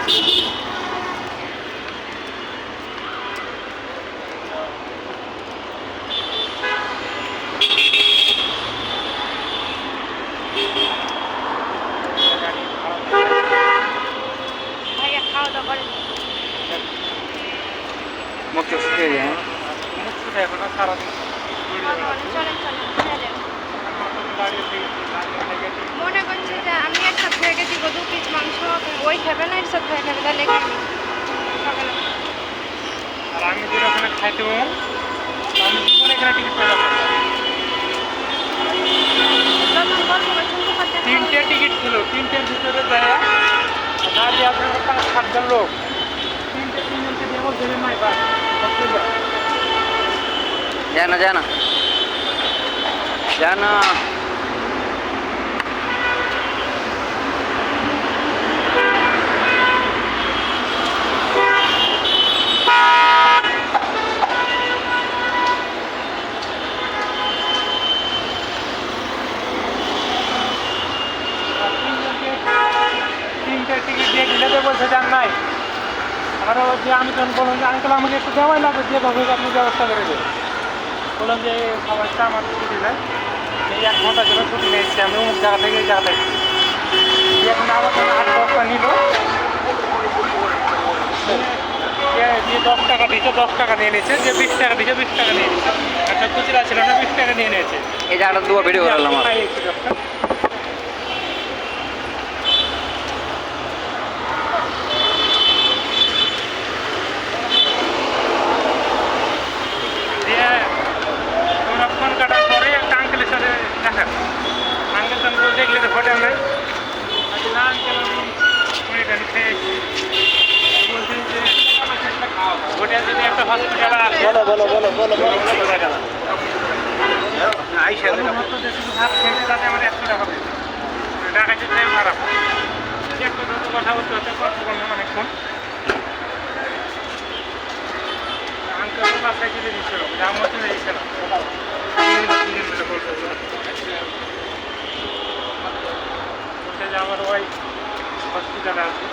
মুখ তো শুকিয়ে যায়। মুখ শুকিয়ে এখন সারাদিন মনে করছি যে আমি একসাথে হয়ে গেছি 2 পিস মাংস ওই খাবে না একসাথে হয়ে খাবে তাহলে সকালে আর আমি যদি ওখানে খাইতে পাবো আমি জীবনে এখানে টিকিট পেলাম না। 3টে টিকিট ছিল, 3টের ভিতরে যায় গাড়ি আছে 5-7 জন লোক, 3জনকে দিয়ে বলছে নাই বা জানা জানা জানা টিকিট দিয়ে দিলে বলছে যান নাই। আরও যে আমি যখন বললাম যে আঙ্কেল আমাকে একটু দেওয়াই লাগবে, যেভাবে আপনি ব্যবস্থা করে দেবেন। বললাম যে খাবারটা আমার ছুটি নেই, এই 1 ঘন্টার জন্য ছুটি নিয়েছি আমি অমুক জায়গা থেকে এই জায়গা থেকে। এখন আমার জন্য 8-10টা নিল, যে 10 টাকা দিয়েছে 10 টাকা নিয়ে নিয়েছে, যে 20 টাকা দিয়েছে 20 টাকা নিয়ে নিয়েছে। একটা খুচরা ছিল না, 20 টাকা নিয়ে নিয়েছে। এই জায়গাটা দুটো ভিডিও করলাম আমার। ফোন কাটার পরে একটা আঙ্কেলের সাথে দেখা, আঙ্কেল তখন দেখলে তো হোটেল নাই, না আঙ্কেল আমি এটা খেয়ে বলছি যে হোটেল যদি একটা হসপিটাল আছে ভাত খেয়েছে তাতে আমার 100 টাকা দেবে, টাকাতে টাইম খারাপ একটু দ্রুত কথা বলতে হচ্ছে কষ্ট করলাম অনেকক্ষণ। আঙ্কেল বাসায় গিয়ে দিচ্ছিল দাম মতো দিয়েছিল বলছে যে আমার ওয়াইফ হসপিটালে আছে।